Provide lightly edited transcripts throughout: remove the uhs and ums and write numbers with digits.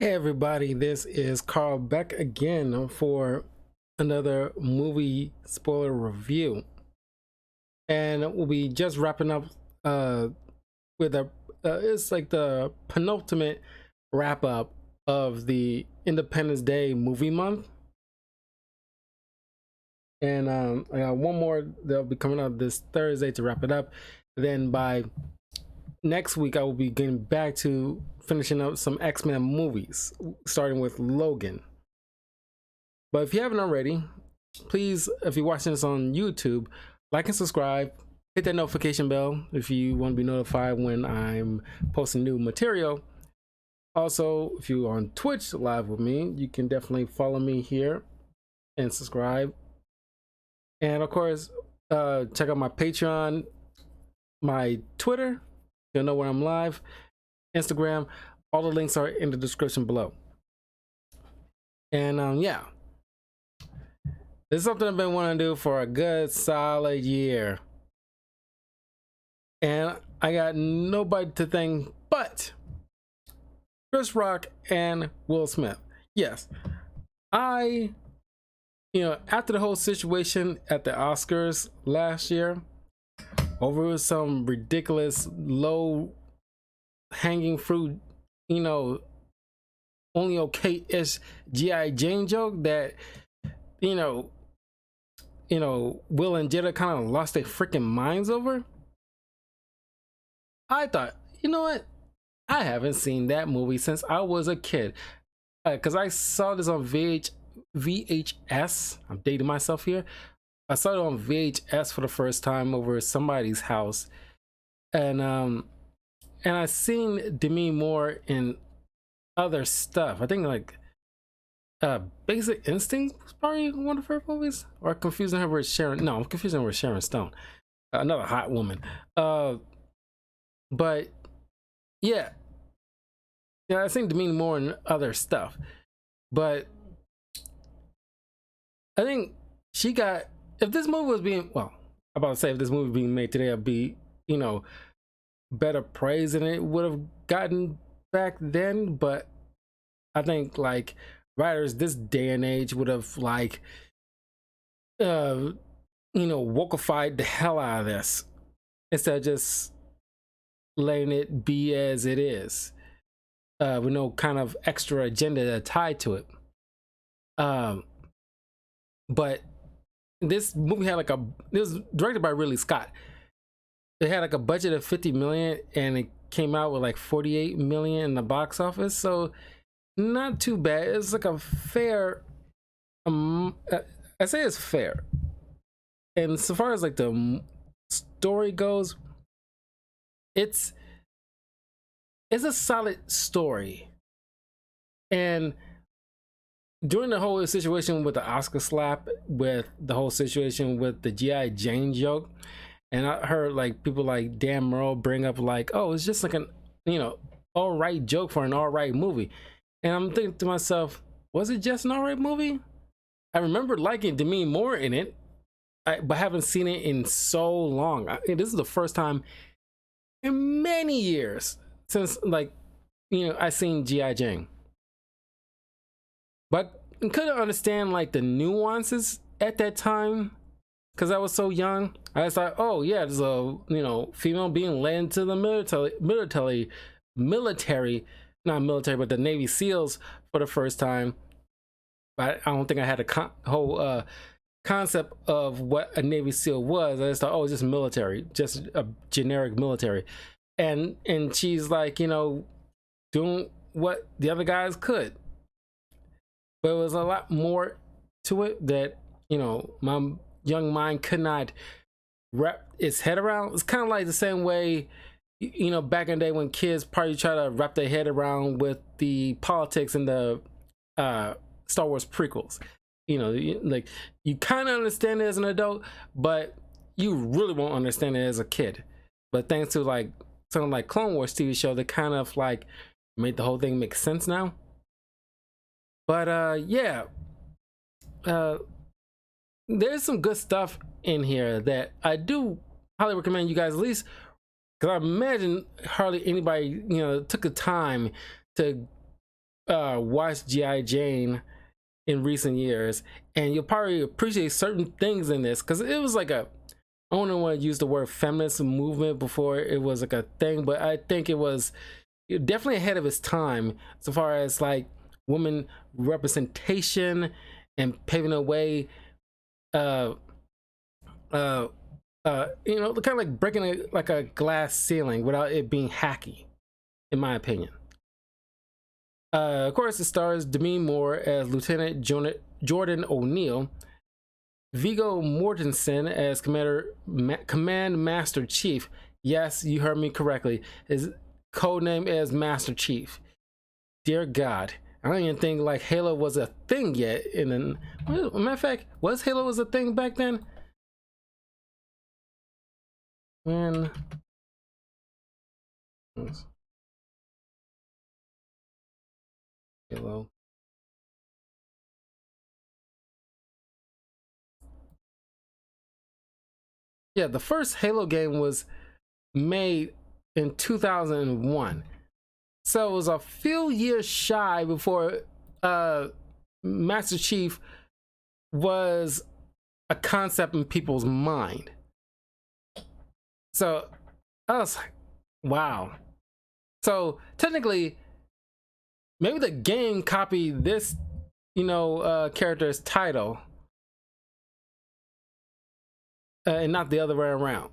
Hey everybody, this is Carl back again for another movie spoiler review. And we'll be just wrapping up uh with a it's like the penultimate wrap up of the Independence Day movie month. And I got one more that'll be coming out this Thursday to wrap it up. Then by next week I will be getting back to finishing up some X-Men movies, starting with Logan. But if you haven't already, please, if you're watching this on YouTube, like and subscribe. Hit that notification bell if you want to be notified when I'm posting new material. Also, if you're on Twitch live with me, you can definitely follow me here and subscribe. And of course, check out my Patreon, my Twitter. You'll know when I'm live, Instagram. All the links are in the description below. And yeah. This is something I've been wanting to do for a good solid year. And I got nobody to thank but Chris Rock and Will Smith. Yes, after the whole situation at the Oscars last year, over some ridiculous low hanging fruit, only okay-ish G.I. Jane joke that, Will and Jada kind of lost their freaking minds over. I thought, you know what? I haven't seen that movie since I was a kid. Because I saw this on VHS. I'm dating myself here. I saw it on VHS for the first time over somebody's house. And I seen Demi Moore in other stuff. I think like Basic Instinct was probably one of her movies, or confusing her with Sharon. No, I'm confusing her with Sharon Stone, another hot woman. But yeah, I think Demi Moore and other stuff. But I think she got. If this movie was being I'm about to say if this movie was being made today, it'd be better praise than it would have gotten back then. But I think like writers this day and age would have wokeified the hell out of this instead of just letting it be as it is, with no kind of extra agenda tied to it. But this movie had it was directed by Ridley Scott. It had a budget of 50 million and it came out with 48 million in the box office, so not too bad. It's a fair, I say it's fair. And so far as the story goes, it's a solid story. And during the whole situation with the Oscar slap, with the whole situation with the G.I. Jane joke, and I heard people like Dan Merle bring up oh, it's just an all right joke for an all right movie. And I'm thinking to myself, was it just an all right movie? I remember liking Demi Moore in it, but haven't seen it in so long. This is the first time in many years since I seen G.I. Jane. But I couldn't understand the nuances at that time because I was so young. I just thought, oh yeah, there's a female being led into the military, not military, but the Navy SEALs for the first time. But I don't think I had a whole concept of what a Navy SEAL was. I just thought, oh, it's just military, just a generic military. And she's doing what the other guys could. But it was a lot more to it that, my young mind could not wrap its head around. It's kind of like the same way, back in the day when kids probably try to wrap their head around with the politics in the Star Wars prequels. You kind of understand it as an adult, but you really won't understand it as a kid. But thanks to something like Clone Wars TV show, that kind of made the whole thing make sense now. But yeah, there's some good stuff in here that I do highly recommend you guys at least, because I imagine hardly anybody took the time to watched G.I. Jane in recent years, and you'll probably appreciate certain things in this, because it was like a, I don't want to use the word feminist movement before it was like a thing, but I think it was definitely ahead of its time so far as like woman representation and paving a way, uh you know, kind of like breaking like a glass ceiling without it being hacky, in my opinion. Of course, it stars Demi Moore as Lieutenant Jordan O'Neill, Viggo Mortensen as Command Master Chief. Yes, you heard me correctly. His codename is Master Chief. Dear God, I don't even think like Halo was a thing yet. Matter of fact, was Halo was a thing back then? When? Halo. Yeah, the first Halo game was made in 2001. So it was a few years shy before Master Chief was a concept in people's mind. So I was like, wow. So technically, maybe the game copied this, you know, character's title, and not the other way around.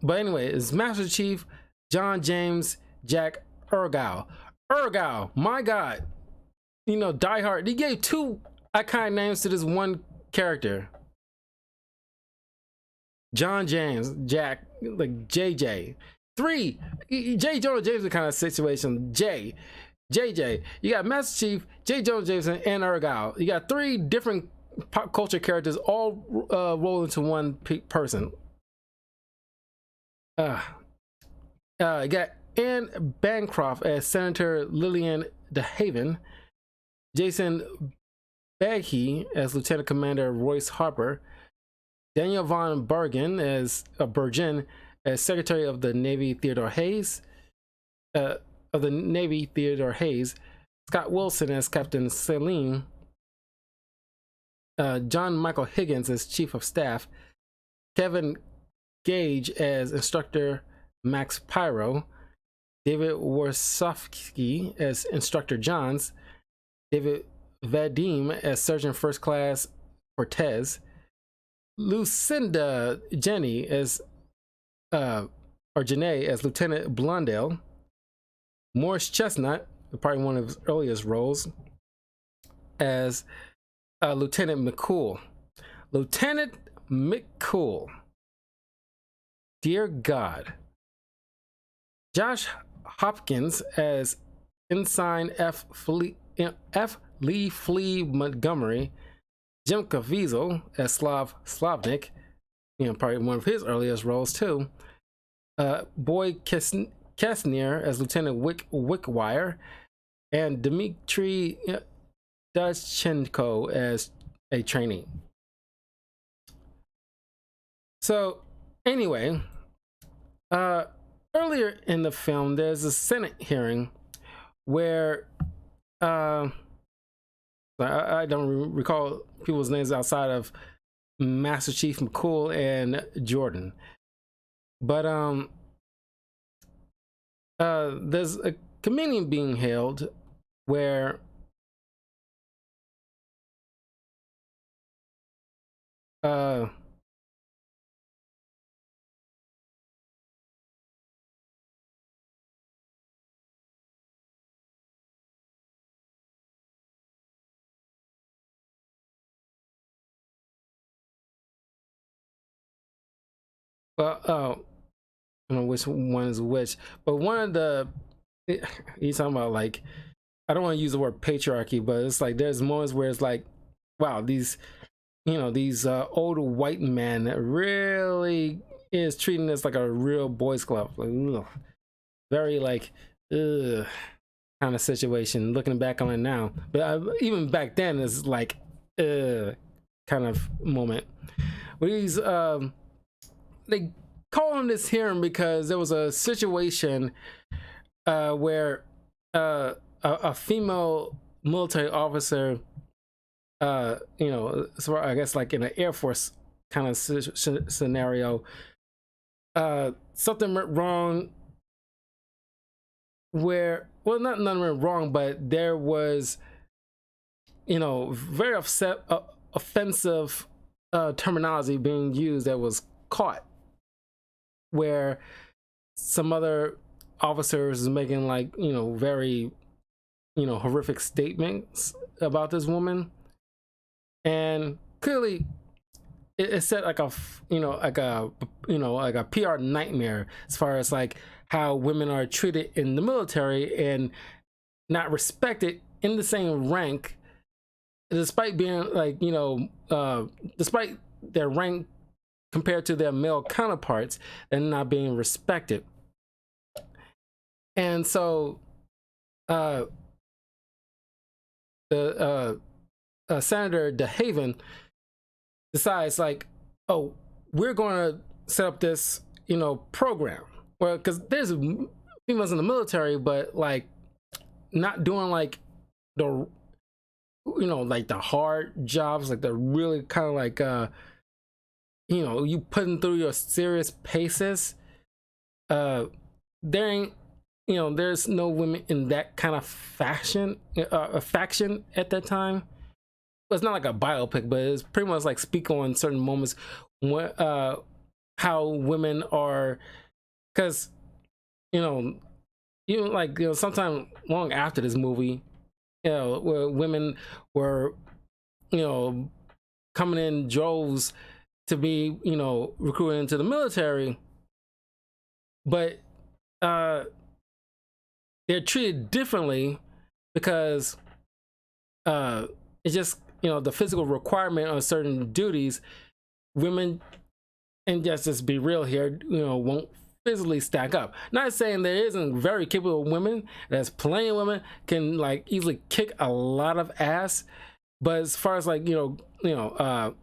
But anyway, it's Master Chief John James Jack Ergal. Ergal, my God. You know, Die Hard, he gave two iconic names to this one character. John James Jack, like JJ. Three, J. Jonah Jameson kind of situation. JJ. You got Master Chief, J. Jonah Jameson, and Ergal. You got three different pop culture characters all roll into one person. You got Anne Bancroft as Senator Lillian DeHaven, Jason Baghy as Lieutenant Commander Royce Harper, Daniel Von Bergen as Secretary of the Navy Theodore Hayes, Scott Wilson as Captain Selim, John Michael Higgins as Chief of Staff, Kevin Gage as Instructor Max Pyro, David Warsofsky as Instructor Johns, David Vadim as Sergeant First Class Cortez, Lucinda Jenny as Janae as Lieutenant Blondell, Morris Chestnut, probably one of his earliest roles, as Lieutenant McCool. Lieutenant McCool. Dear God. Josh Hopkins as Ensign F. Lee Flea Montgomery, Jim Caviezel as Slavnik, you know, probably one of his earliest roles too. Boy Kessner as Lieutenant Wickwire, and Dmitry Dashchenko as a trainee. So anyway, earlier in the film, there's a Senate hearing where I don't recall people's names outside of Master Chief McCool and Jordan, but there's a communion being held where I don't know which one is which, but one of the, he's talking about, like, I don't want to use the word patriarchy, but it's like there's moments where it's like, wow, these, you know, these old white men really is treating this like a real boys club, like, ugh, very like kind of situation. Looking back on it now, but even back then is like kind of moment. But these they call on this hearing because there was a situation where a female military officer, you know, so I guess like in an Air Force kind of scenario, something went wrong where, well, not nothing went wrong, but there was, you know, very offensive terminology being used that was caught, where some other officers is making like, you know, very, you know, horrific statements about this woman, and clearly it set like a, you know, like a, you know, like a PR nightmare as far as like how women are treated in the military and not respected in the same rank, despite being like, you know, despite their rank compared to their male counterparts and not being respected. And so the Senator DeHaven decides like, oh, we're going to set up this, you know, program. Well, because there's females in the military, but like not doing like the, you know, like the hard jobs, like the really kind of like, you know, you putting through your serious paces. There ain't, you know, there's no women in that kind of faction at that time. It's not like a biopic, but it's pretty much like speak on certain moments when, how women are, because, you know, even like, you know, sometime long after this movie, you know, where women were, you know, coming in droves to be, you know, recruited into the military, but they're treated differently because it's just, you know, the physical requirement on certain duties, women, and just be real here, you know, won't physically stack up. Not saying there isn't very capable women. There's plenty of women can like easily kick a lot of ass, but as far as like, you know,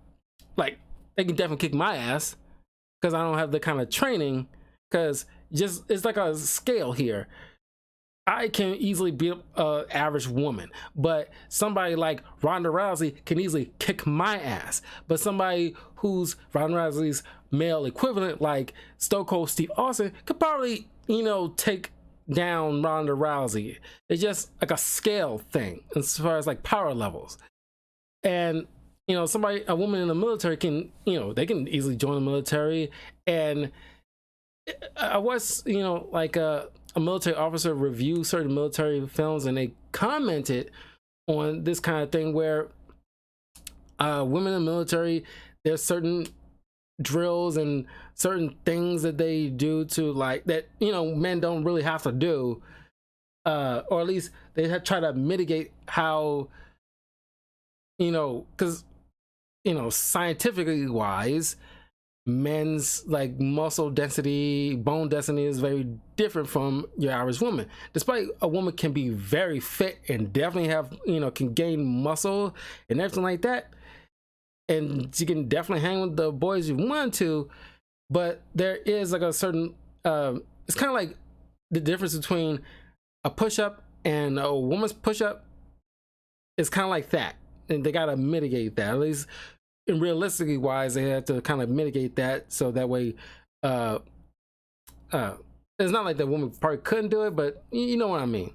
like they can definitely kick my ass because I don't have the kind of training. Because just it's like a scale here. I can easily beat up an average woman, but somebody like Ronda Rousey can easily kick my ass. But somebody who's Ronda Rousey's male equivalent, like Stone Cold Steve Austin, could probably, you know, take down Ronda Rousey. It's just like a scale thing as far as like power levels. And, you know, somebody, a woman in the military can, you know, they can easily join the military. And I was, you know, like a military officer review certain military films, and they commented on this kind of thing where women in the military, there's certain drills and certain things that they do to like that, you know, men don't really have to do, or at least they try to mitigate how, you know, because, you know, scientifically wise, men's like muscle density, bone density is very different from your average woman. Despite a woman can be very fit and definitely have, you know, can gain muscle and everything like that, and she can definitely hang with the boys you want to, but there is like a certain it's kind of like the difference between a push-up and a woman's push-up. It's kind of like that, and they got to mitigate that, at least. And realistically wise, they had to kind of mitigate that so that way it's not like the woman probably couldn't do it, but you know what I mean.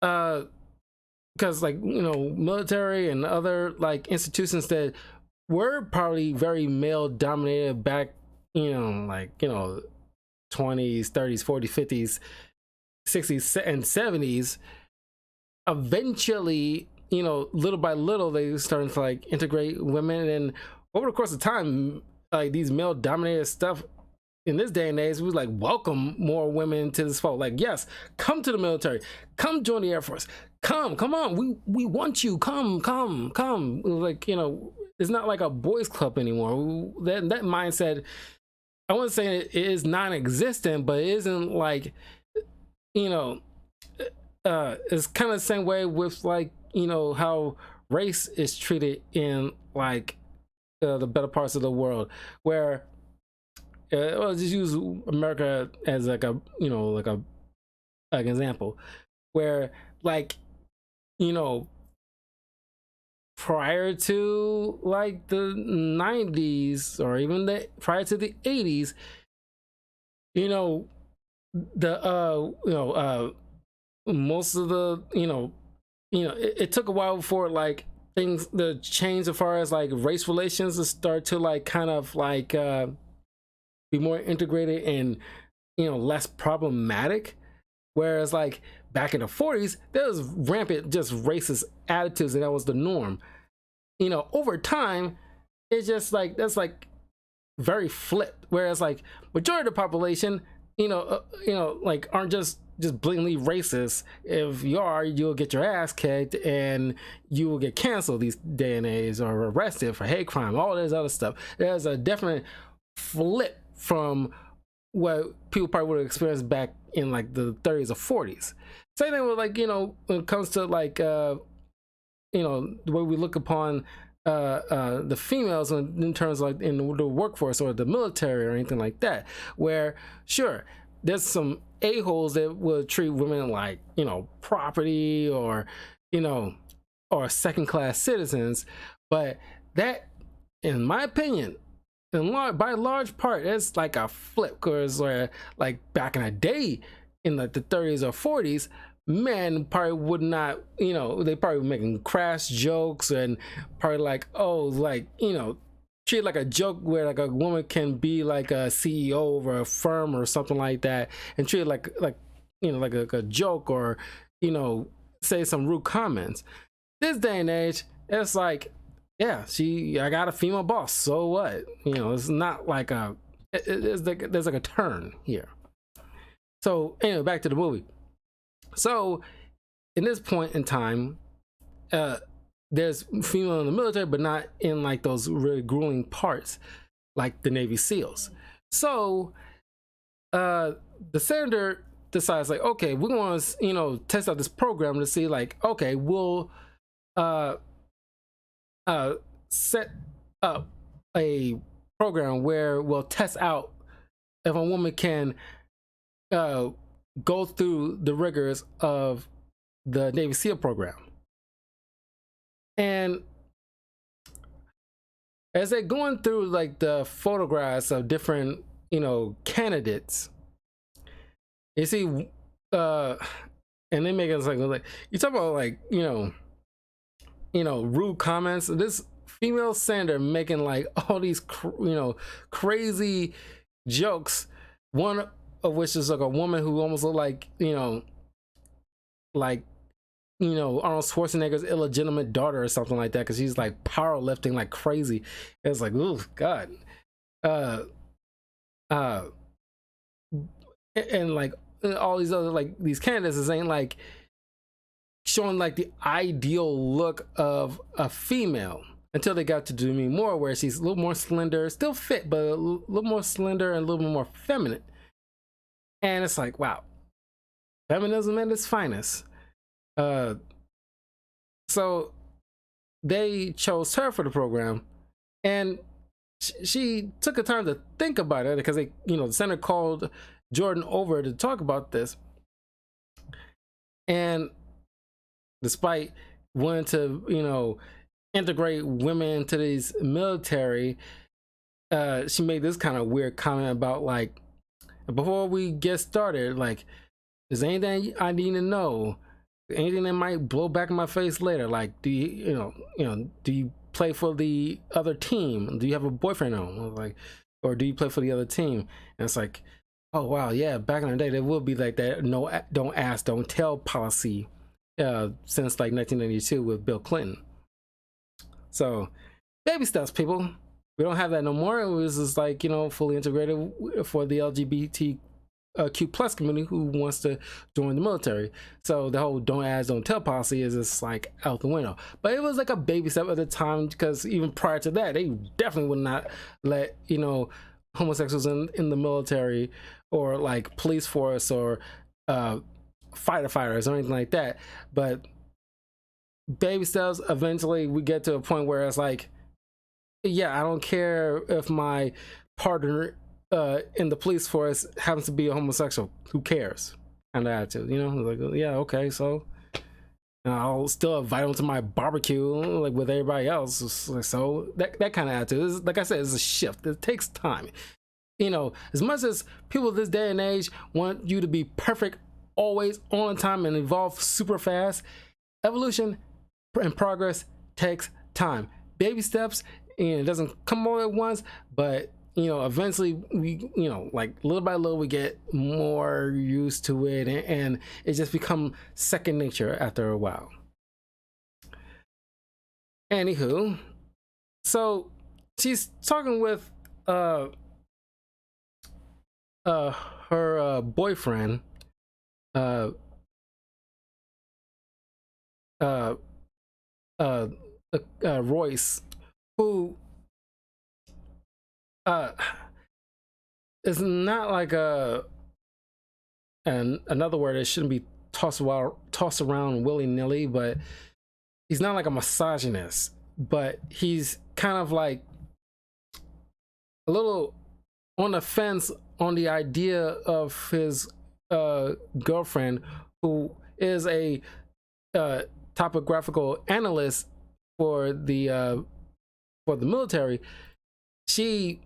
Because like, you know, military and other like institutions that were probably very male dominated back, you know, like, you know, 20s, 30s, 40s, 50s, 60s and 70s, eventually, you know, little by little, they started to like integrate women, and over the course of time, like these male dominated stuff in this day and age, we like welcome more women into this fold. Like, yes, come to the military, come join the Air Force, come on, we want you, come. Like, you know, it's not like a boys club anymore. That mindset, I wouldn't say it is non-existent, but it isn't like, you know, it's kind of the same way with like, you know, how race is treated in like the better parts of the world, where well, just use America as like a, you know, like an example, where like, you know, prior to like the 90s or even the prior to the 80s, you know, the most of the, it took a while for like things to change as far as like race relations to start to like kind of like be more integrated and, less problematic. Whereas like back in the 40s, there was rampant just racist attitudes, and that was the norm. Over time, it's just like that's like very flipped. Whereas like majority of the population, like aren't just blatantly racist. If you are, you'll get your ass kicked and you will get canceled these day and age, or arrested for hate crime, all this other stuff. There's a definite flip from what people probably would have experienced back in like the 30s or 40s. Same thing with like, when it comes to like the way we look upon the females in terms of like in the workforce or the military or anything like that, where sure, there's some a-holes that will treat women like, property or, or second-class citizens. But that, in my opinion, by large part, it's like a flip. Because like back in the day, in like the 30s or 40s, men probably would not, they probably were making crass jokes and probably like, oh, like, treat like a joke where like a woman can be like a CEO of a firm or something like that, and treat it like a joke, or say some rude comments. This day and age, it's like, yeah, I got a female boss, so what? It's not like there's like a turn here. So anyway, back to the movie. So in this point in time, there's female in the military, but not in like those really grueling parts like the Navy SEALs. So the senator decides like, okay, we're going to test out this program to see like, okay, we'll set up a program where we'll test out if a woman can go through the rigors of the Navy SEAL program. And as they're going through like the photographs of different candidates, you see and they make it like you talk about like rude comments. This female senator making like all these crazy jokes, of which is like a woman who almost looked like Arnold Schwarzenegger's illegitimate daughter or something like that, because she's like powerlifting like crazy. It's like, oh god. And like all these other like these candidates ain't like showing like the ideal look of a female until they got to Demi Moore, where she's a little more slender, still fit, but a little more slender and a little bit more feminine. And it's like, wow, feminism at its finest. So they chose her for the program, and she took the time to think about it, because the senator called Jordan over to talk about this. And despite wanting to, integrate women into these military, she made this kind of weird comment about like, before we get started, like, is there anything I need to know? Anything that might blow back in my face later? Like, do you, do you play for the other team? Do you have a boyfriend on? Like, or do you play for the other team? And it's like, oh wow, yeah. Back in the day, there will be like that no, don't ask, don't tell policy since like 1992 with Bill Clinton. So, baby steps, people. We don't have that no more. It was just like, fully integrated for the LGBTQ plus community who wants to join the military. So the whole don't ask, don't tell policy is just like out the window. But it was like a baby step at the time, because even prior to that, they definitely would not let, homosexuals in the military or like police force or fighters or anything like that. But baby steps, eventually we get to a point where it's like, yeah, I don't care if my partner in the police force happens to be a homosexual. Who cares? kind of attitude, you know, like, yeah, okay, so I'll still invite them to my barbecue like with everybody else. So that kind of attitude is, like I said, is a shift. It takes time. You know, as much as people this day and age want you to be perfect, always on time and evolve super fast, evolution and progress takes time. Baby steps, and it doesn't come all at once, but you know, eventually we, you know, like little by little we get more used to it, and it just become second nature after a while. Anywho, so she's talking with her boyfriend, uh uh uh Royce, who is not like another word that shouldn't be tossed around willy-nilly, but he's not like a misogynist, but he's kind of like a little on the fence on the idea of his girlfriend, who is a topographical analyst for the military. She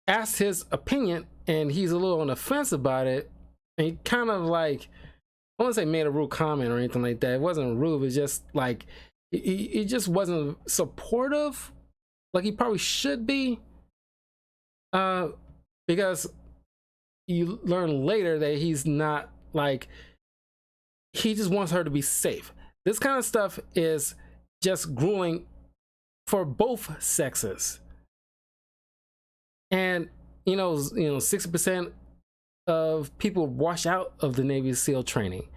asked his opinion, and he's a little on the fence about it. And he kind of like, I won't say made a rude comment or anything like that. It wasn't rude. It's just like he just wasn't supportive, like he probably should be. Because you learn later that he's not like, he just wants her to be safe. This kind of stuff is just grueling for both sexes. And you know, 60% of people wash out of the Navy SEAL training,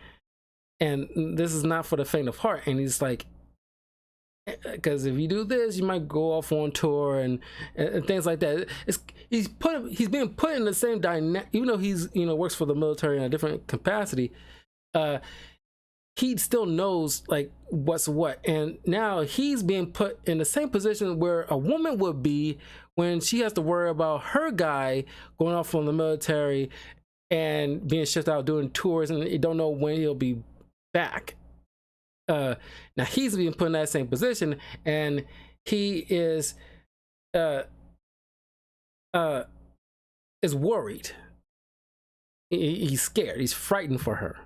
and this is not for the faint of heart. And he's like, because if you do this, you might go off on tour and things like that. He's being put in the same dynamic, even though he's, you know, works for the military in a different capacity. He still knows like what's what, and now he's being put in the same position where a woman would be when she has to worry about her guy going off from the military and being shipped out doing tours, and you don't know when he'll be back. Now he's being put in that same position, and he is worried. He's scared. He's frightened for her.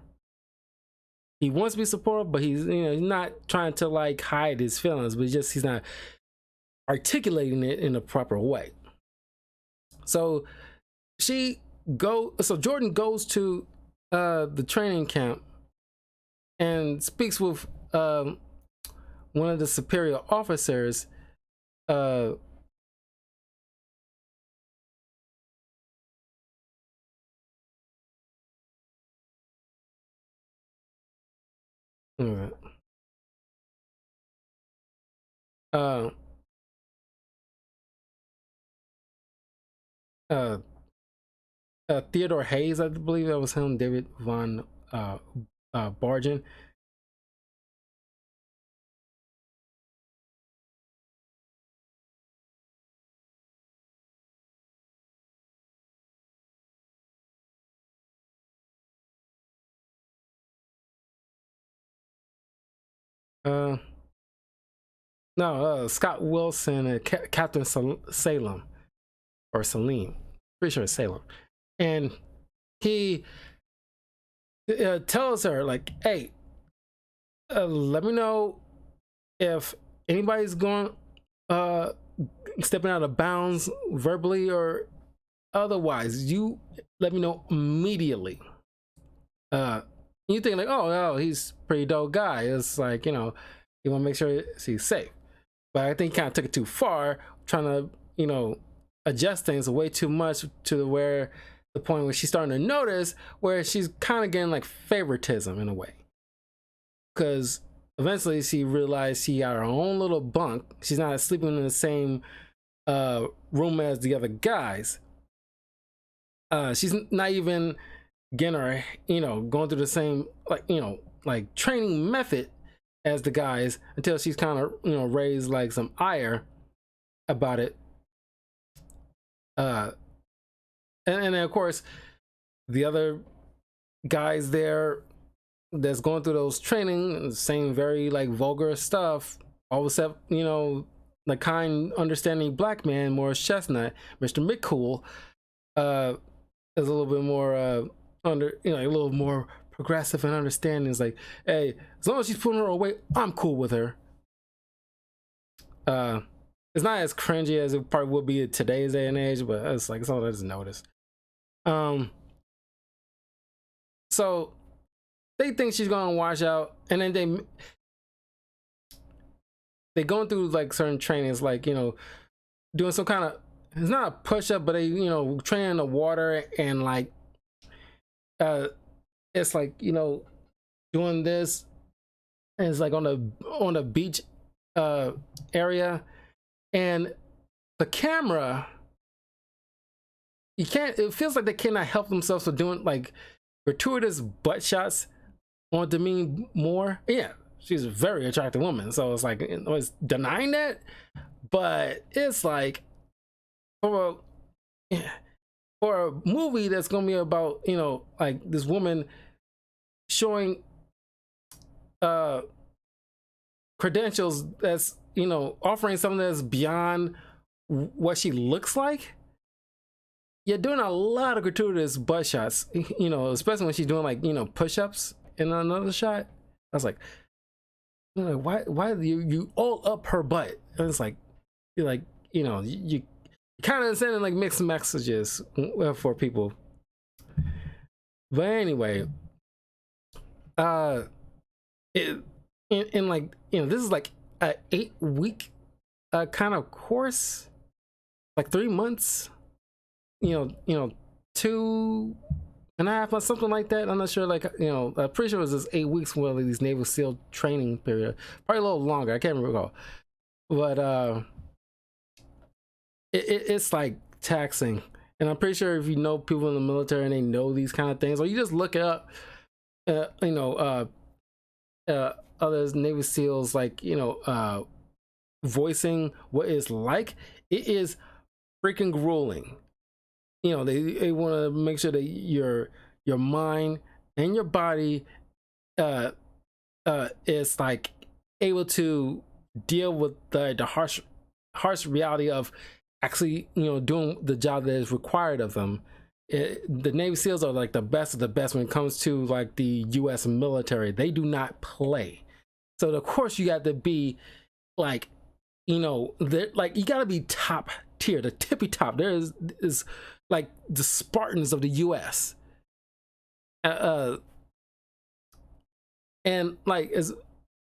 He wants to be supportive, but he's, you know, he's not trying to like hide his feelings, but just he's not articulating it in a proper way. So Jordan goes to the training camp and speaks with one of the superior officers. Theodore Hayes, I believe that was him. David von Bargen. No, Scott Wilson and Captain Salem, or Salim, pretty sure it's Salem, and he tells her like, "Hey, let me know if anybody's going stepping out of bounds verbally or otherwise. You let me know immediately." You think like, oh, he's a pretty dope guy. It's like, you know, you want to make sure he's safe. But I think he kind of took it too far, trying to, you know, adjust things way too much to where the point where she's starting to notice where she's kind of getting like favoritism in a way. Because eventually she realized she got her own little bunk. She's not sleeping in the same room as the other guys. She's not even getting her, you know, going through the same, like, you know, like training method as the guys, until she's kind of, you know, raised like some ire about it. And then of course the other guys there that's going through those training saying very like vulgar stuff, all of a sudden, you know, the kind understanding black man, Morris Chestnut, Mr. McCool, is a little bit more under, you know, a little more progressive and understanding. It's like, hey, as long as she's pulling her away, I'm cool with her. It's not as cringy as it probably would be in today's day and age, but it's like something I just noticed. So they think she's gonna wash out, and then they going through like certain trainings, like, you know, doing some kind of, it's not a push-up, but they, you know, train in the water, and like it's like, you know, doing this, and it's like on the beach area, and the camera, you can't, it feels like they cannot help themselves with doing like gratuitous butt shots on Demi Moore. Yeah, she's a very attractive woman, so it's like, I was denying that, but it's like for a movie that's gonna be about, you know, like this woman showing credentials that's, you know, offering something that's beyond what she looks like, you're doing a lot of gratuitous butt shots, you know, especially when she's doing like, you know, push-ups in another shot. I was like, why you all up her butt? And it's like, you're like, you know, you kind of sending like mixed messages for people. But anyway, in like, you know, this is like a 8-week kind of course, like 3 months, you know, 2.5 months, something like that. I'm not sure, like, you know, I'm pretty sure it was just 8 weeks for these Naval SEAL training period, probably a little longer, I can't recall. But it's like taxing, and I'm pretty sure if you know people in the military and they know these kind of things, or you just look up you know, other Navy SEALs, like, you know, voicing what it's like, it is freaking grueling. You know, they want to make sure that your mind and your body is like able to deal with the harsh reality of actually, you know, doing the job that is required of them. The Navy SEALs are like the best of the best when it comes to like the US military. They do not play. So of course you got to be like, you know, like you got to be top tier, the tippy top. There is like the Spartans of the US. And like, as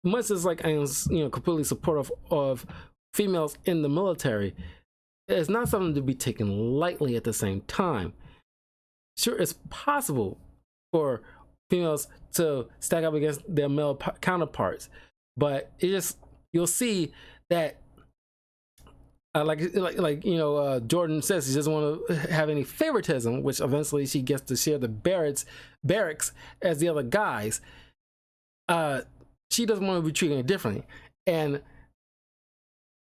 much as like I am, you know, completely supportive of females in the military, it's not something to be taken lightly at the same time. Sure, it's possible for females to stack up against their male counterparts, but it just, you'll see that like you know, Jordan says he doesn't want to have any favoritism, which eventually she gets to share the barracks as the other guys. She doesn't want to be treated differently, and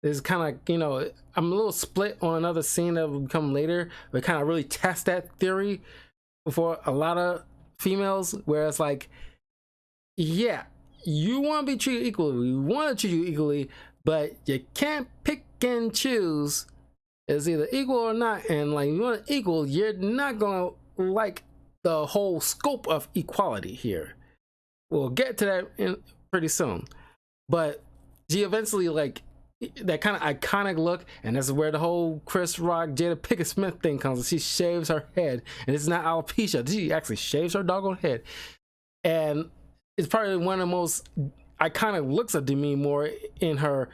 it's kind of like, you know, I'm a little split on another scene that will come later, but kind of really test that theory for a lot of females, where it's like, yeah, you want to be treated equally, we want to treat you equally, but you can't pick and choose. It's either equal or not, and like, you want equal, you're not gonna like the whole scope of equality here. We'll get to that in pretty soon, but she eventually, like, that kind of iconic look, and that's where the whole Chris Rock, Jada Pinkett Smith thing comes. She shaves her head, and it's not alopecia. She actually shaves her doggone head, and it's probably one of the most iconic looks of Demi Moore in her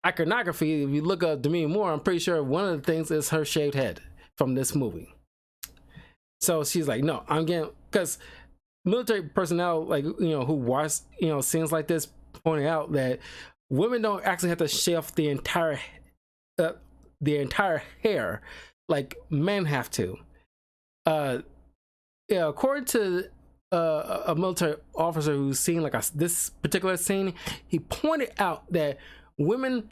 iconography. If you look up Demi Moore, I'm pretty sure one of the things is her shaved head from this movie. So she's like, no, I'm getting, because military personnel, like, you know, who watch, you know, scenes like this, pointing out that women don't actually have to shave the entire hair like men have to. Yeah, according to a military officer who's seen like this particular scene, he pointed out that women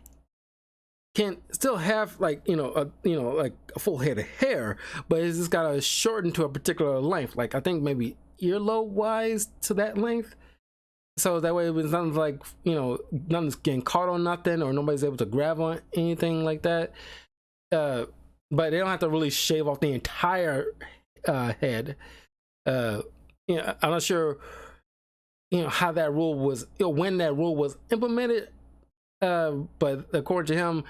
can still have, like, you know, like a full head of hair, but it's just gotta shorten to a particular length. Like, I think maybe earlobe wise to that length. So that way it was nothing like, you know, nothing's getting caught on nothing or nobody's able to grab on anything like that. But they don't have to really shave off the entire head. You know, I'm not sure, you know, how that rule was, you know, when that rule was implemented. But according to him,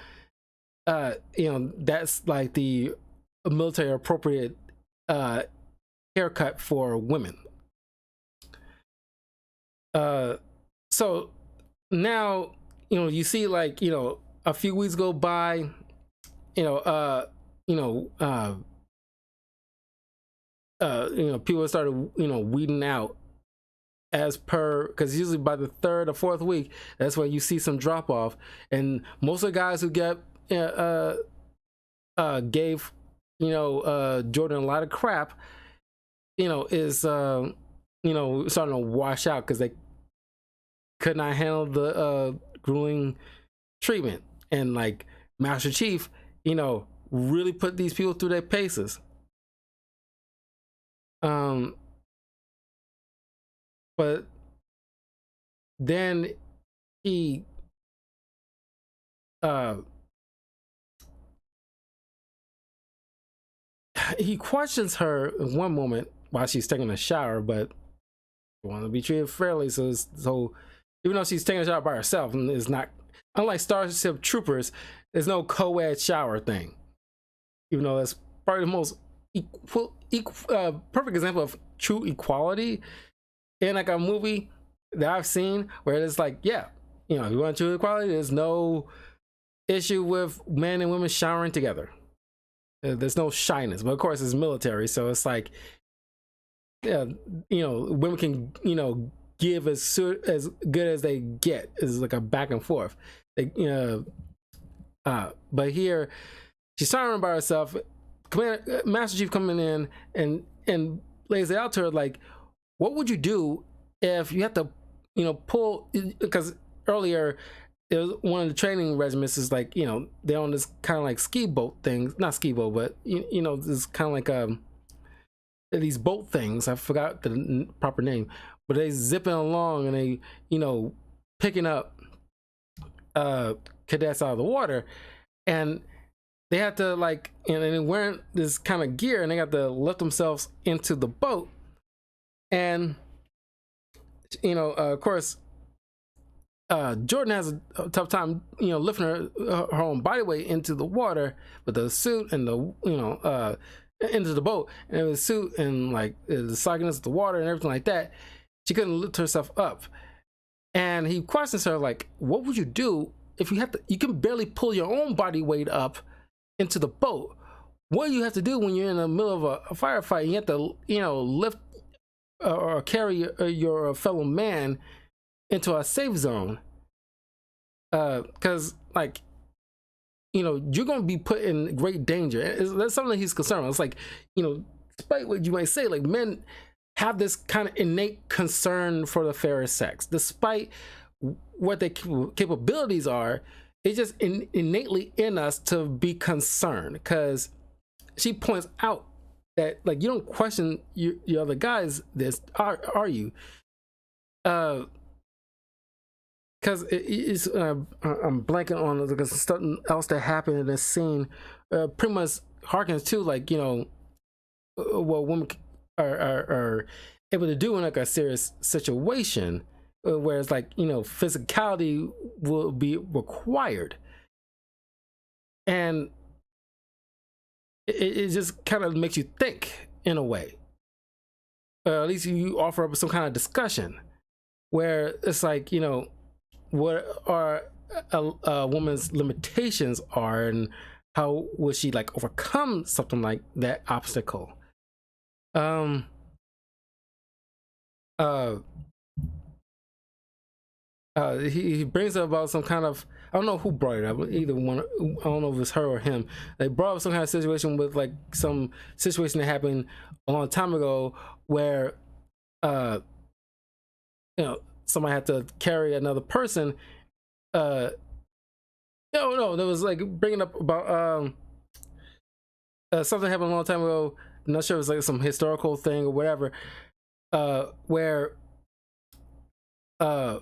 you know, that's like the military appropriate haircut for women. So now, you know, you see, like, you know, a few weeks go by, you know, people started, you know, weeding out as per, because usually by the third or fourth week, that's when you see some drop off, and most of the guys who get gave, you know, Jordan a lot of crap, you know, is you know, starting to wash out because they could not handle the grueling treatment. And like Master Chief, you know, really put these people through their paces. But then he questions her in one moment while she's taking a shower, but want to be treated fairly. So even though she's taking a shower by herself, and it's not, unlike Starship Troopers, there's no co-ed shower thing. Even though that's probably the most perfect example of true equality in like a movie that I've seen, where it's like, yeah, you know, if you want true equality, there's no issue with men and women showering together. There's no shyness, but of course it's military, so it's like, yeah, you know, women can, you know, give as good as they get. It's like a back and forth. They, you know, but here she's showering by herself. Master Chief coming in and lays it out to her like, what would you do if you had to, you know, pull, because earlier it was one of the training regiments is like, you know, they're on this kind of like ski boat things, not ski boat, but you know, this kind of like these boat things. I forgot the proper name, but they zipping along and they, you know, picking up cadets out of the water, and they had to like, and they're wearing this kind of gear, and they got to lift themselves into the boat. And you know, of course, Jordan has a tough time, you know, lifting her own body weight into the water with the suit and the, you know, into the boat, and the suit and like the sogginess of the water and everything like that. She couldn't lift herself up. And he questions her like, what would you do if you have to, you can barely pull your own body weight up into the boat? What do you have to do when you're in the middle of a firefight? You have to, you know, lift or carry your fellow man into a safe zone, because like, you know, you're going to be put in great danger. That's something he's concerned with. It's like, you know, despite what you might say, like, men have this kind of innate concern for the fairer sex, despite what their capabilities are. It's just innately in us to be concerned, because she points out that like, you don't question your other guys this, are you? Because it's I'm blanking on because something else that happened in this scene pretty much harkens to like, you know, what women are able to do in like a serious situation, whereas like, you know, physicality will be required. And it just kind of makes you think in a way, at least you offer up some kind of discussion where it's like, you know, what are a woman's limitations are, and how will she like overcome something like that obstacle. He brings up about some kind of, I don't know who brought it up, either one, I don't know if it's her or him. They brought up some kind of situation with like some situation that happened a long time ago where you know, somebody had to carry another person. No, there was like bringing up about something happened a long time ago. I'm not sure if it's like some historical thing or whatever, where uh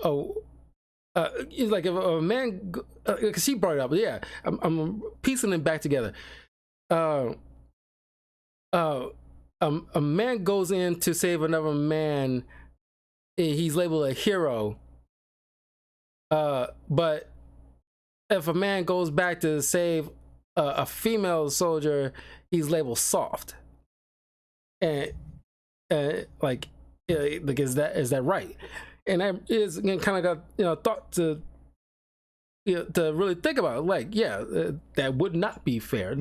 oh it's like if a man, cause she brought it up, yeah, I'm piecing it back together. uh uh a man goes in to save another man, he's labeled a hero. But if a man goes back to save a female soldier, he's labeled soft. And like, like, is that right? And that is, kind of got, thought to, to really think about it. Like, yeah, that would not be fair,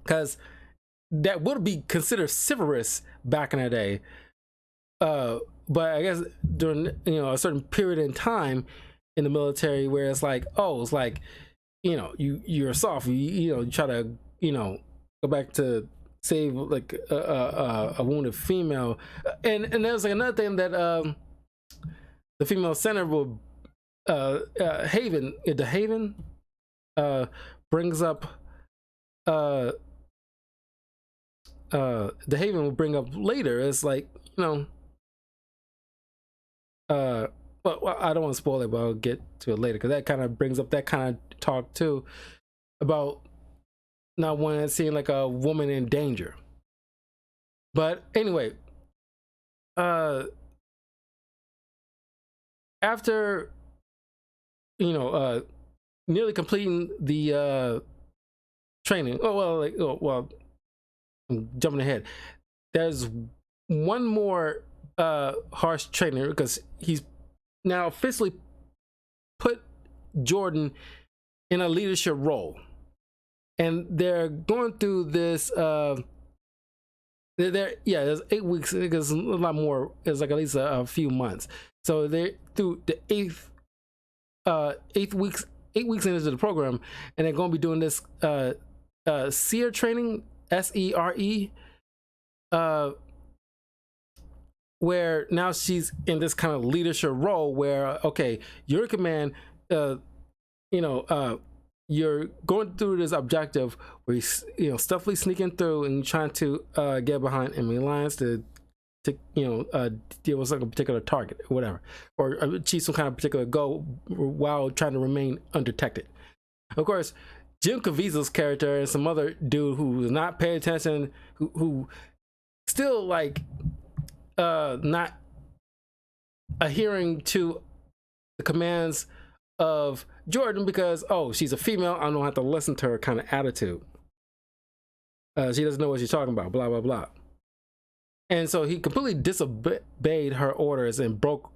because that would be considered chivalrous back in the day. But I guess during, a certain period in time in the military where it's like, oh, it's like, you're soft, you try to, go back to save like a wounded female. And there's like another thing that the female senator will Haven, the Haven brings up, the Haven will bring up later. It's like, well, I don't want to spoil it, but I'll get to it later, because that kind of brings up that kind of talk too about not wanting to seem like a woman in danger. But anyway, after nearly completing the training, I'm jumping ahead. There's one more harsh trainer, because he's now officially put Jordan in a leadership role, and they're going through this. There's 8 weeks, because a lot more. It's like at least a few months. So they're through the eighth 8 weeks into the program, and they're going to be doing this SERE training, SERE, where now she's in this kind of leadership role where, okay, you're in command, you're going through this objective where you're stealthily sneaking through and trying to get behind enemy lines to deal with like a particular target or whatever, or achieve some kind of particular goal while trying to remain undetected. Of course, Jim Caviezel's character and some other dude who's not paying attention, who still like not adhering to the commands of Jordan, because, oh, she's a female, I don't have to listen to her kind of attitude. She doesn't know what she's talking about, blah blah blah. And so he completely disobeyed her orders and broke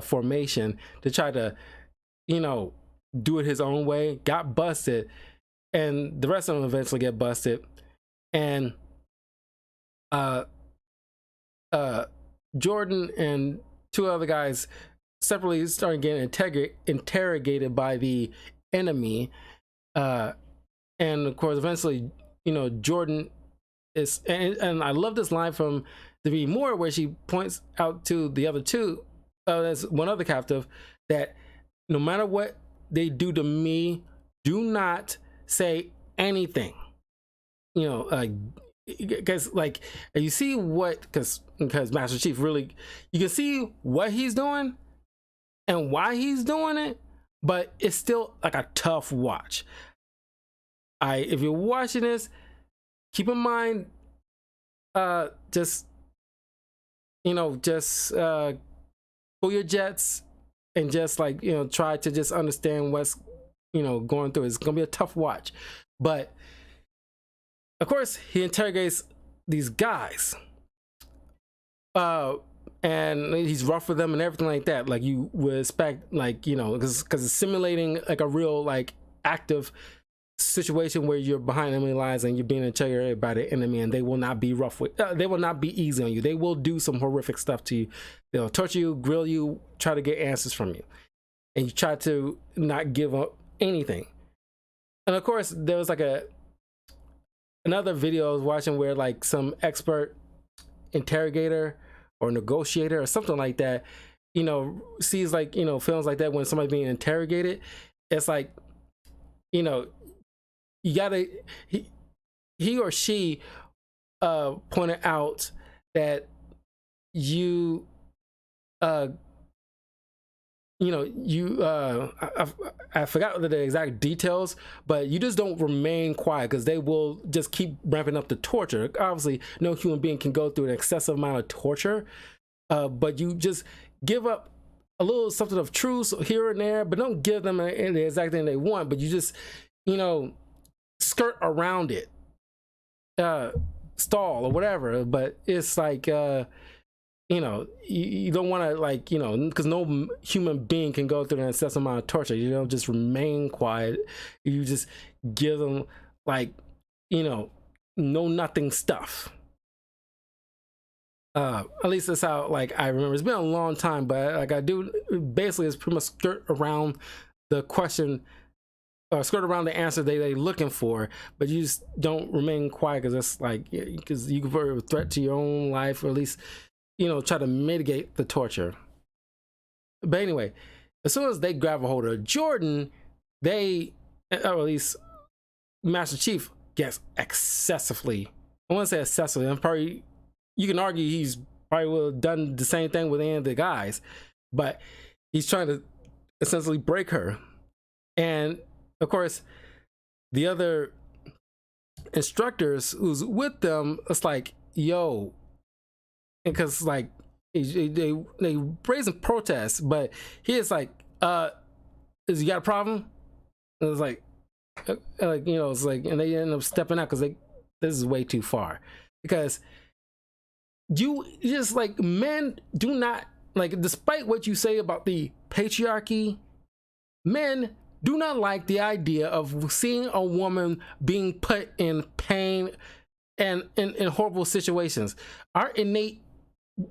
formation to try to, do it his own way. Got busted, and the rest of them eventually get busted. And Jordan and two other guys separately started getting interrogated by the enemy, and of course, eventually, Jordan is, and I love this line from Demi Moore where she points out to the other two, there's one other captive, that no matter what they do to me, do not say anything. Because like, you see what, because Master Chief really, you can see what he's doing and why he's doing it, but it's still like a tough watch. If you're watching this, keep in mind, just pull your jets and just like, try to just understand what's, going through. It's gonna be a tough watch. But of course, he interrogates these guys, and he's rough with them and everything like that, like you would expect, like, because it's simulating like a real, like, active situation where you're behind enemy lines and you're being interrogated by the enemy, and they will not be rough with, they will not be easy on you. They will do some horrific stuff to you. They'll torture you, grill you, try to get answers from you, and you try to not give up anything. And of course, there was like another video I was watching where like some expert interrogator or negotiator or something like that, sees like, films like that when somebody's being interrogated. It's like, you gotta, he or she pointed out that you uh you know, I forgot the exact details, but you just don't remain quiet because they will just keep ramping up the torture. Obviously, no human being can go through an excessive amount of torture, but you just give up a little something of truth here and there, but don't give them the exact thing they want, but you just, you know, skirt around it, stall or whatever. But it's like, you know, you don't want to, like, you know, because no human being can go through an excessive amount of torture. You don't just remain quiet. You just give them, like, you know nothing stuff. At least that's how, like, I remember. It's been a long time, but like I do, basically it's pretty much skirt around the question, or skirt around the answer they looking for, but you just don't remain quiet because it's like, because you could be a threat to your own life, or at least, you know, try to mitigate the torture. But anyway, as soon as they grab a hold of Jordan, they, or at least Master Chief, gets excessively, I want to say excessively, and probably you can argue he's probably would have done the same thing with any of the guys, but he's trying to essentially break her. And of course, the other instructors who's with them, it's like, yo, because like they raising protests, but he's like, is you got a problem? And it's like you know, it's like, and they end up stepping out because this is way too far, because you just, like, men do not, like, despite what you say about the patriarchy, men do not like the idea of seeing a woman being put in pain and in horrible situations. Our innate,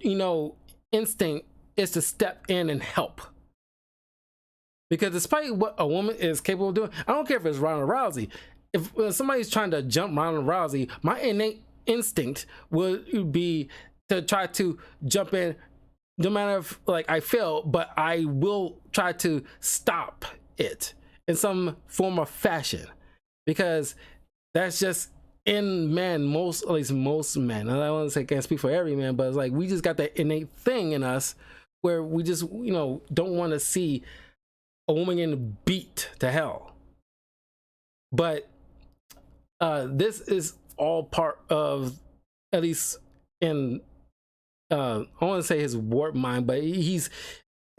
you know, instinct is to step in and help, because despite what a woman is capable of doing, I don't care if it's Ronda Rousey. If somebody's trying to jump Ronda Rousey, my innate instinct would be to try to jump in, no matter if, like, I fail, but I will try to stop it in some form of fashion, because that's just in men, at least most men. And I don't want to say, can't speak for every man, but it's like, we just got that innate thing in us where we just, you know, don't want to see a woman getting beat to hell. But this is all part of, at least in, I want to say his warped mind, but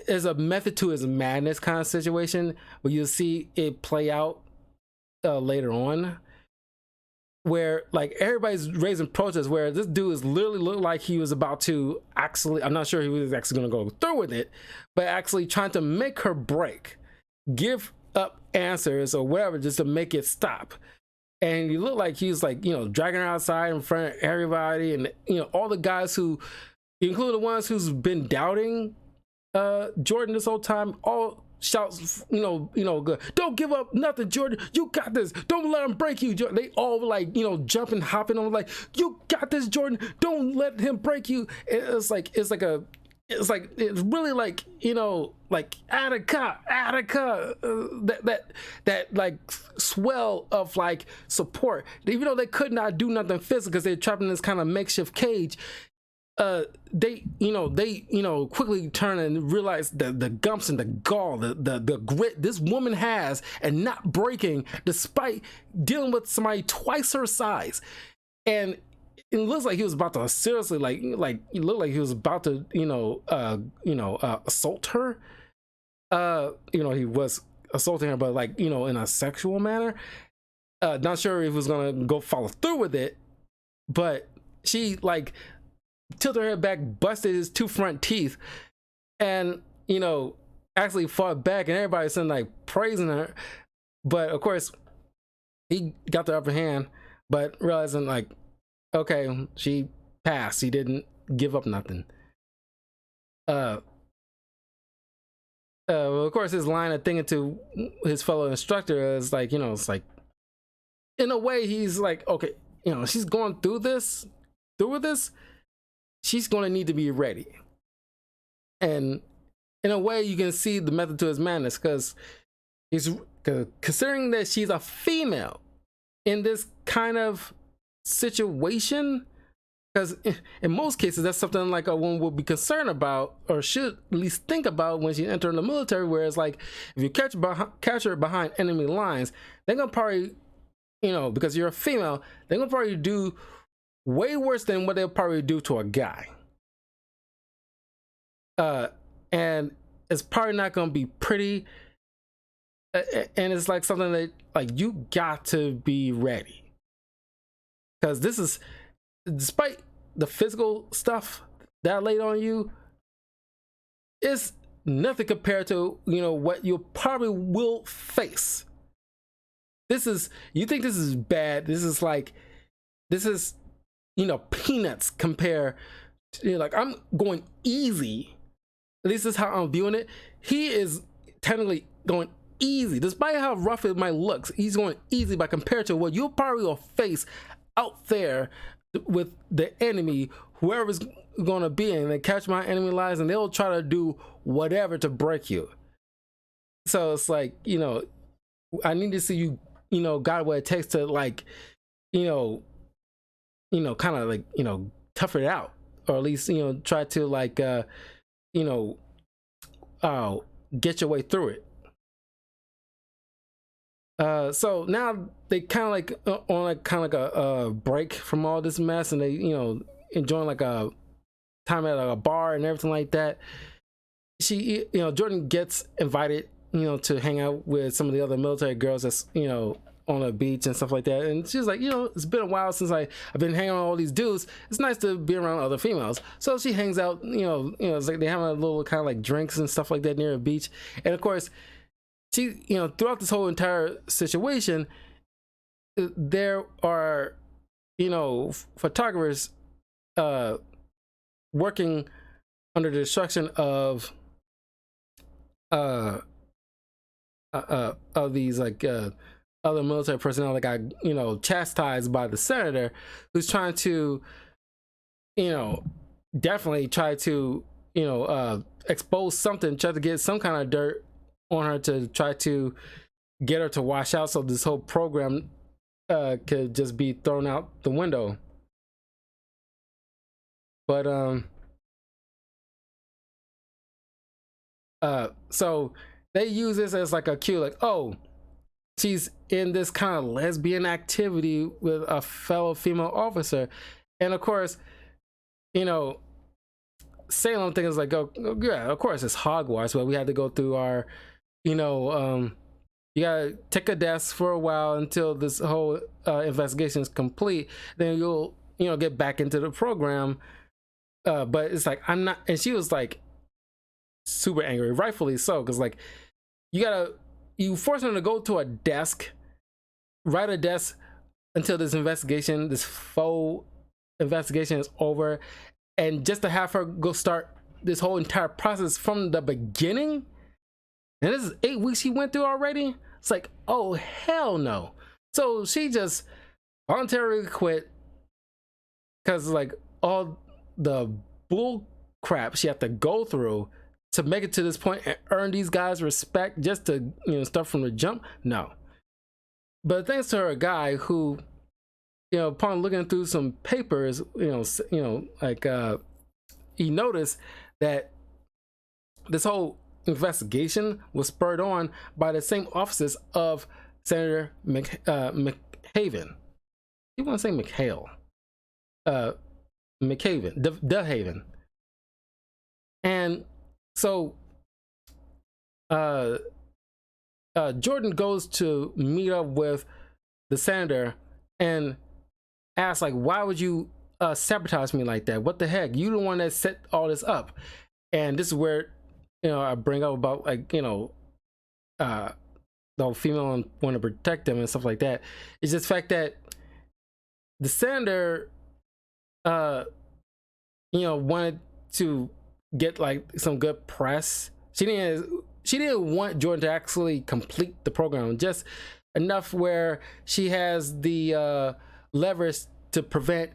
there's a method to his madness kind of situation where you'll see it play out later on, where, like, everybody's raising protests, where this dude is literally looked like he was about to actually, I'm not sure he was actually going to go through with it, but actually trying to make her break, give up answers or whatever, just to make it stop. And you look like he's, like, you know, dragging her outside in front of everybody, and, you know, all the guys who, including the ones who's been doubting Jordan this whole time, all shouts, you know, don't give up nothing, Jordan, you got this, don't let him break you, Jordan. They all, like, you know, jumping, hopping on, like, you got this, Jordan, don't let him break you. It's really, like, you know, like, Attica, that like swell of, like, support, even though they could not do nothing physical because they're trapped in this kind of makeshift cage. They quickly turn and realize the gumption, the gall, the grit this woman has, and not breaking despite dealing with somebody twice her size. And it looks like he was about to seriously, like it looked like he was about to, assault her. He was assaulting her, but, like, you know, in a sexual manner. Not sure if he was gonna go follow through with it, but she, like, tilted her head back, busted his 2 front teeth, and, you know, actually fought back, and everybody's saying, like, praising her. But of course, he got the upper hand, but realizing, like, okay, she passed. He didn't give up nothing. Of course, his line of thinking to his fellow instructor is, like, you know, it's like, in a way, he's like, okay, you know, she's going through with this, she's going to need to be ready. And in a way, you can see the method to his madness, because he's considering that she's a female in this kind of situation, because in most cases that's something like a woman would be concerned about or should at least think about when she enters the military. Whereas like if you catch her behind enemy lines, they're gonna probably, because you're a female, they're gonna probably do way worse than what they'll probably do to a guy. And it's probably not gonna be pretty, and it's like something that like you got to be ready, because this is, despite the physical stuff that I laid on you, it's nothing compared to what you probably will face. This is, you think this is bad, this is peanuts compare to, like, I'm going easy. At least this is how I'm viewing it. He is technically going easy, despite how rough it might look. He's going easy by compared to what you probably will face out there with the enemy, whoever's gonna be, and they catch my enemy lies, and they'll try to do whatever to break you. So it's like, I need to see you, got what it takes to like, kind of like, tough it out, or at least, try to like, get your way through it. So now they kind of like on like kind of like a break from all this mess, and they enjoying like a time at a bar and everything like that. She Jordan gets invited to hang out with some of the other military girls that's on a beach and stuff like that, and she's like, it's been a while since I've been hanging out with all these dudes. It's nice to be around other females. So she hangs out, it's like they have a little kind of like drinks and stuff like that near a beach. And of course she, throughout this whole entire situation, there are, photographers working under the instruction of these like other military personnel that got chastised by the senator, who's trying to definitely try to expose something, try to get some kind of dirt on her to try to get her to wash out, so this whole program could just be thrown out the window. But so they use this as like a cue, like, oh, she's in this kind of lesbian activity with a fellow female officer. And of course, Salem thinks like, oh yeah, of course it's Hogwarts, but we had to go through our you gotta take a desk for a while until this whole investigation is complete, then you'll get back into the program. But it's like, I'm not, and she was like super angry, rightfully so, because like you force her to go to a desk, write a desk until this faux investigation is over, and just to have her go start this whole entire process from the beginning. And this is 8 weeks she went through already. It's like, oh hell no. So she just voluntarily quit, because like all the bull crap she had to go through to make it to this point and earn these guys respect just to start from the jump. No. But thanks to her guy who, upon looking through some papers, like he noticed that this whole investigation was spurred on by the same offices of Senator McHaven. You want to say McHale? McHaven, DeHaven. And so Jordan goes to meet up with the senator and asks, like, why would you sabotage me like that? What the heck? You the one that set all this up. And this is where I bring up about like the whole female and want to protect them and stuff like that. It's just the fact that the senator wanted to get like some good press. She didn't want Jordan to actually complete the program, just enough where she has the leverage to prevent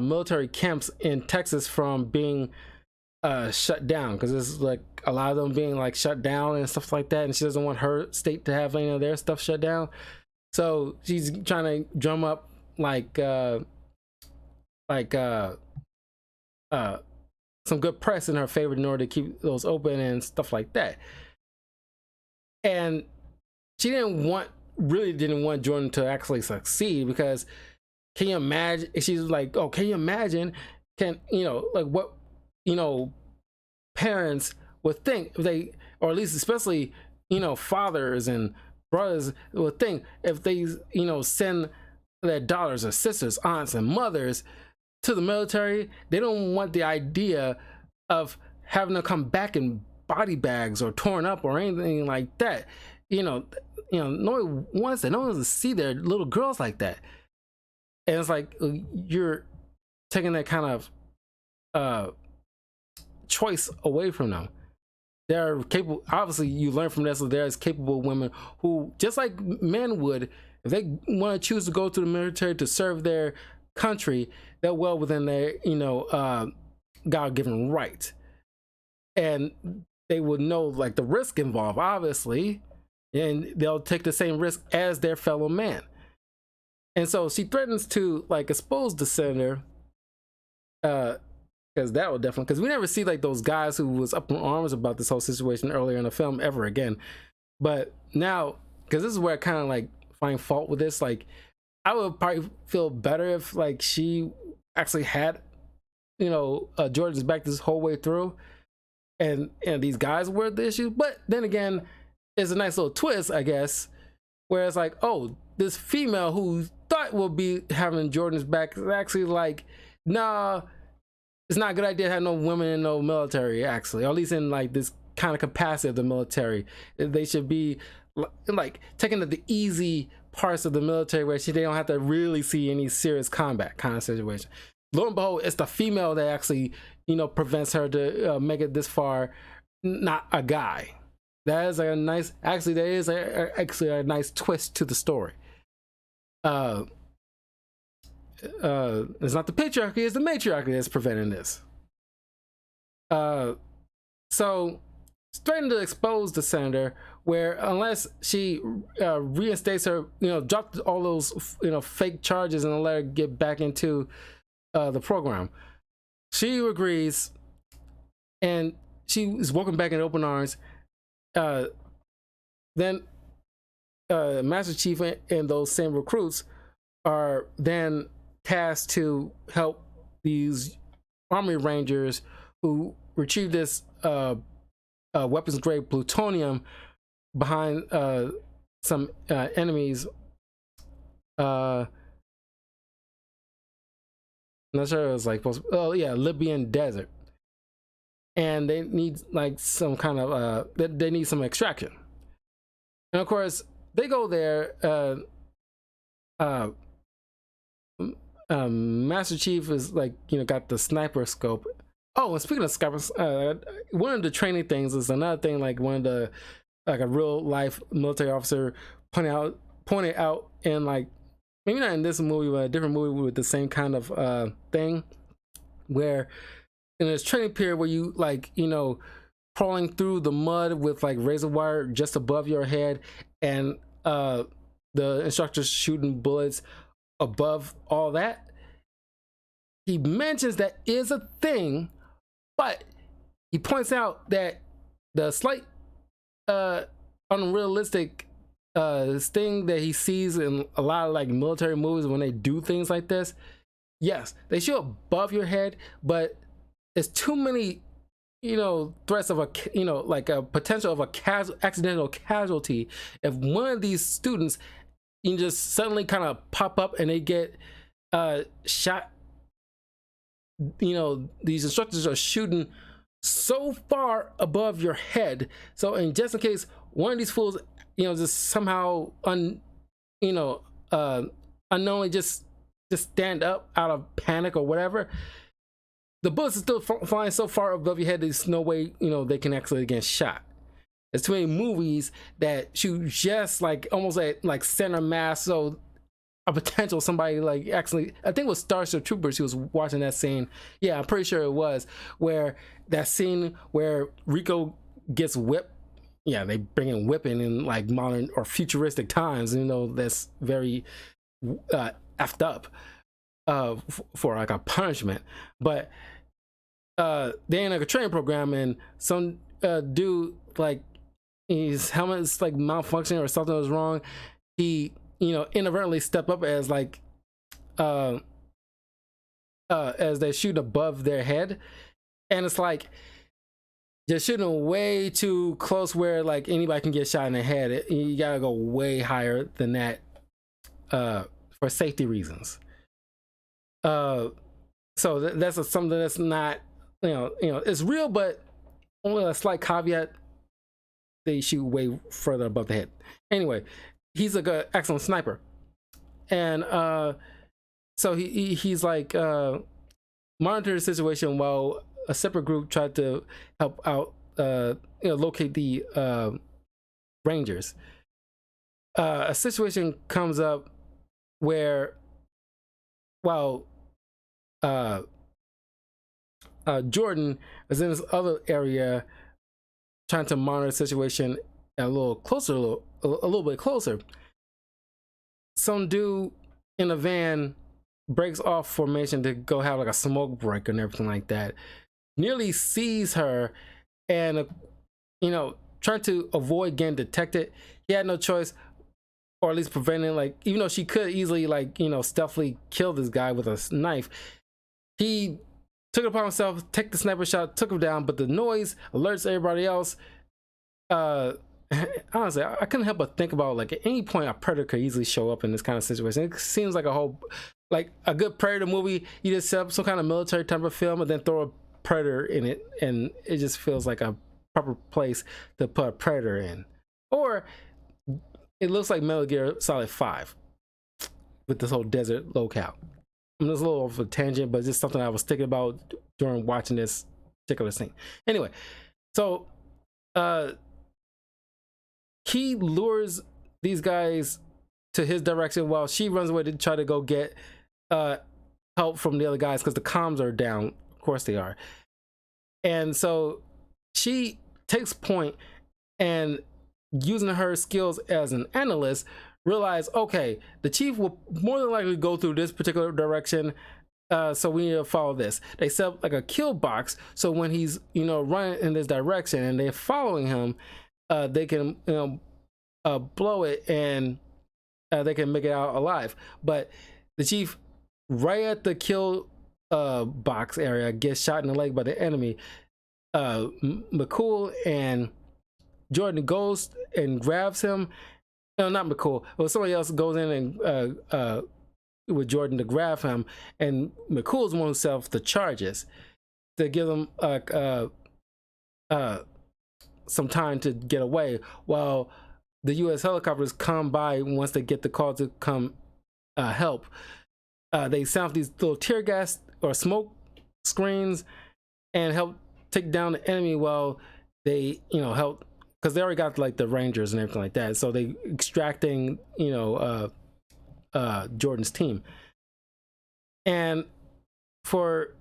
military camps in Texas from being shut down, because there's like a lot of them being like shut down and stuff like that, and she doesn't want her state to have any of their stuff shut down. So she's trying to drum up like like uh uh some good press in her favor in order to keep those open and stuff like that. And she really didn't want Jordan to actually succeed, because can you imagine? She's like, oh, can you imagine? Can like what parents would think if they, or at least especially fathers and brothers would think if they send their daughters or sisters, aunts and mothers to the military. They don't want the idea of having to come back in body bags or torn up or anything like that. No one wants that. No one wants to see their little girls like that. And it's like you're taking that kind of choice away from them. They're capable. Obviously, you learn from this. So there's capable women who, just like men would, if they want to choose to go to the military to serve their country, they're well within their God-given right, and they would know like the risk involved, obviously, and they'll take the same risk as their fellow man. And so she threatens to like expose the senator, because that would definitely, because we never see like those guys who was up in arms about this whole situation earlier in the film ever again. But now, because this is where I kind of like find fault with this, like I would probably feel better if like she actually had Jordan's back this whole way through, and these guys were the issue. But then again, it's a nice little twist, I guess, where it's like, oh, this female who thought will be having Jordan's back is actually like, nah, it's not a good idea to have no women in no military, actually, or at least in like this kind of capacity of the military. They should be like taking the easy parts of the military where they don't have to really see any serious combat kind of situation. Lo and behold, it's the female that actually prevents her to make it this far, not a guy. That is a nice, actually there is actually a nice twist to the story. It's not the patriarchy, it's the matriarchy that's preventing this. So threatening to expose the senator, where unless she reinstates her, drop all those fake charges and let her get back into the program. She agrees, and she is welcomed back in open arms. Then Master Chief and those same recruits are then tasked to help these Army Rangers who retrieve this weapons grade plutonium behind some enemies. I'm not sure it was like, Libyan desert, and they need like some kind of they need some extraction. And of course they go there. Master Chief is like got the sniper scope. Oh, and speaking of snipers, one of the training things is another thing, like one of the, like a real life military officer pointed out in, like, maybe not in this movie, but a different movie with the same kind of thing, where in this training period where you like crawling through the mud with like razor wire just above your head, and the instructor's shooting bullets above all that. He mentions that is a thing, but he points out that the slight unrealistic thing that he sees in a lot of like military movies when they do things like this, yes, they shoot above your head, but it's too many threats of a like a potential of a accidental casualty if one of these students just suddenly kind of pop up and they get shot. These instructors are shooting so far above your head, so in just in case one of these fools just somehow unknowingly just stand up out of panic or whatever, the bullets are still flying so far above your head there's no way they can actually get shot. There's too many movies that shoot just like almost at like center mass, so a potential somebody like actually, I think it was Starship Troopers who was watching that scene. Yeah, I'm pretty sure it was, where that scene where Rico gets whipped yeah, they bring in whipping in like modern or futuristic times, you know, that's very effed up for like a punishment. But they in like a training program, and some dude, like, his helmet's like malfunctioning or something was wrong. He, you know, inadvertently step up as like as they shoot above their head, and it's like they're shooting way too close where like anybody can get shot in the head. You gotta go way higher than that for safety reasons. So that's something that's not, it's real, but only a slight caveat. They shoot way further above the head. Anyway, he's a good, excellent sniper, and so he's like monitor the situation while a separate group tried to help out, locate the Rangers. A situation comes up where, while Jordan is in this other area trying to monitor the situation a little closer, a little bit closer, some dude in a van breaks off formation to go have like a smoke break and everything like that. Nearly sees her, and trying to avoid getting detected. He had no choice, or at least preventing, like, even though she could easily, like, stealthily kill this guy with a knife, he took it upon himself, take the sniper shot, took him down. But the noise alerts everybody else. Honestly, I couldn't help but think about, like, at any point a predator could easily show up in this kind of situation. It seems like a good predator movie. You just set up some kind of military type of film and then throw a predator in it, and it just feels like a proper place to put a predator in. Or it looks like Metal Gear Solid 5 with this whole desert locale. I mean, it's a little off a tangent, but it's just something I was thinking about during watching this particular scene. Anyway, so he lures these guys to his direction while she runs away to try to go get help from the other guys, because the comms are down. Of course they are. And so she takes point, and using her skills as an analyst, realize, okay, the chief will more than likely go through this particular direction, so we need to follow this. They set up like a kill box, so when he's running in this direction and they're following him, they can blow it, and they can make it out alive. But the chief, right at the kill box area, gets shot in the leg by the enemy. McCool and Jordan goes and grabs him. No, not McCool. Well, somebody else goes in and with Jordan to grab him, and McCool's the one who sells the charges to give them some time to get away, while the U.S. helicopters come by once they get the call to come help. They sound these little tear gas or smoke screens and help take down the enemy while they help, because they already got like the Rangers and everything like that, so they extracting Jordan's team. And for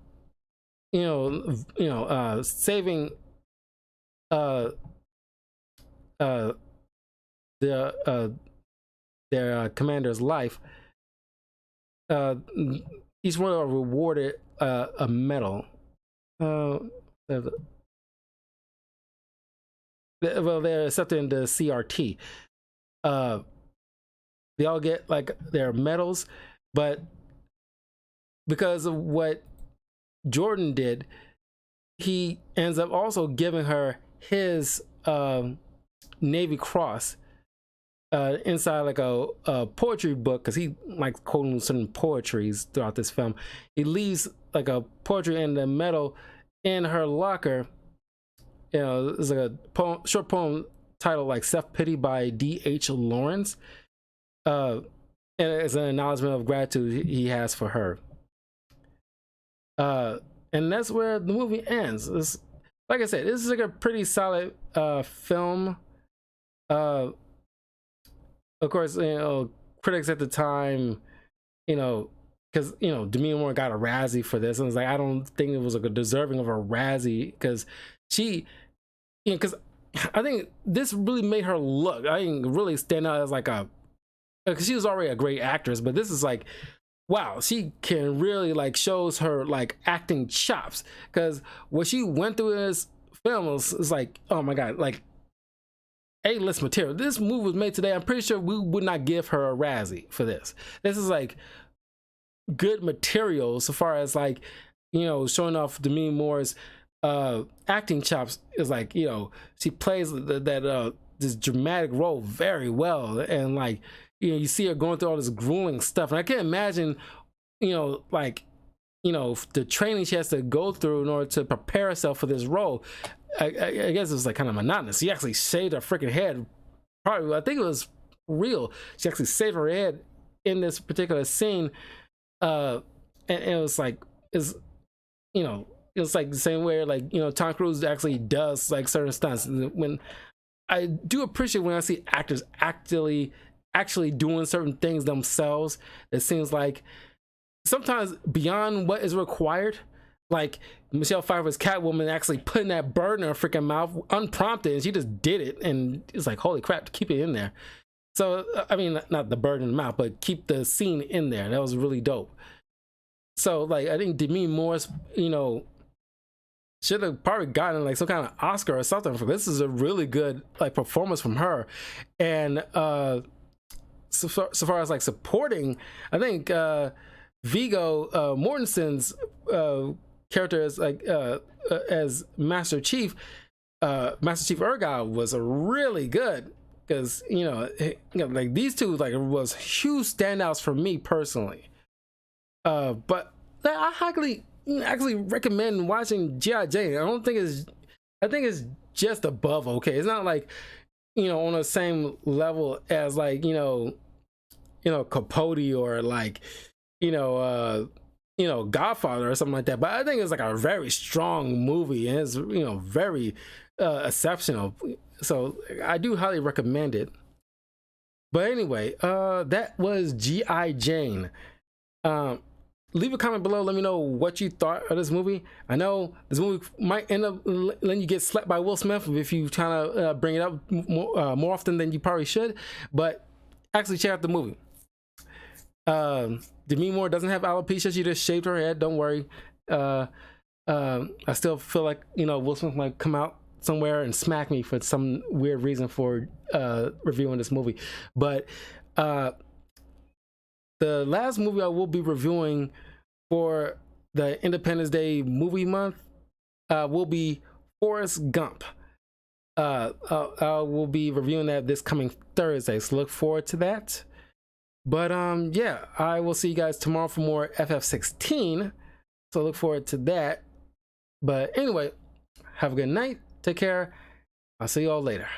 saving their commander's life, each one are rewarded a medal. Well, they're accepted in the CRT. They all get like their medals, but because of what Jordan did, he ends up also giving her his Navy Cross inside like a poetry book, because he likes quoting certain poetries throughout this film. He leaves like a poetry and the medal in her locker. It's like a short poem titled like Self-Pity by D.H. Lawrence. And it's an acknowledgement of gratitude he has for her. And that's where the movie ends. Like I said, this is like a pretty solid film. Of course, critics at the time, because Demi Moore got a Razzie for this, and it's like, I don't think it was like a deserving of a Razzie, because she, because I think this really made her look. I think really stand out as like a, because she was already a great actress, but this is like, wow, she can really like shows her like acting chops. Because what she went through in this film is like, oh my god, like A-list material. This movie was made today. I'm pretty sure we would not give her a Razzie for this. This is like good material so far as like, you know, showing off Demi Moore's acting chops. Is like, you know, she plays that this dramatic role very well, and like, you know, you see her going through all this grueling stuff, and I can't imagine, you know, like, you know, the training she has to go through in order to prepare herself for this role. I guess it was like kind of monotonous. She actually shaved her freaking head. Probably, I think it was real. She actually shaved her head in this particular scene, and it was like, is, you know, it was like the same way like, you know, Tom Cruise actually does like certain stunts. And when I do appreciate when I see actors actually doing certain things themselves, it seems like sometimes beyond what is required. Like Michelle Pfeiffer's Catwoman actually putting that bird in her freaking mouth unprompted, and she just did it, and it's like, holy crap, keep it in there. So I mean, not the bird in the mouth, but keep the scene in there. That was really dope. So like, I think Demi Moore's, you know, should have probably gotten like some kind of Oscar or something for this. Is a really good like performance from her. And so far as like supporting, I think Viggo Mortensen's character as like as Master Chief Ergal was a really good, because you know, like these two like was huge standouts for me personally. But I highly actually recommend watching G.I. Jane. I think it's just above okay. It's not like, you know, on the same level as like, you know, Capote or like, you know, Godfather or something like that. But I think it's like a very strong movie, and it's, you know, very exceptional. So I do highly recommend it. But anyway, that was G.I. Jane. Leave a comment below. Let me know what you thought of this movie. I know this movie might end up letting you get slapped by Will Smith if you kind of bring it up more often than you probably should. But actually check out the movie. Demi Moore doesn't have alopecia. She just shaved her head. Don't worry. I still feel like, you know, Will Smith might come out somewhere and smack me for some weird reason for reviewing this movie. But the last movie I will be reviewing for the Independence Day movie month will be Forrest Gump. I will be reviewing that this coming Thursday, so look forward to that. But yeah, I will see you guys tomorrow for more FF16, so look forward to that. But anyway, have a good night, take care, I'll see you all later.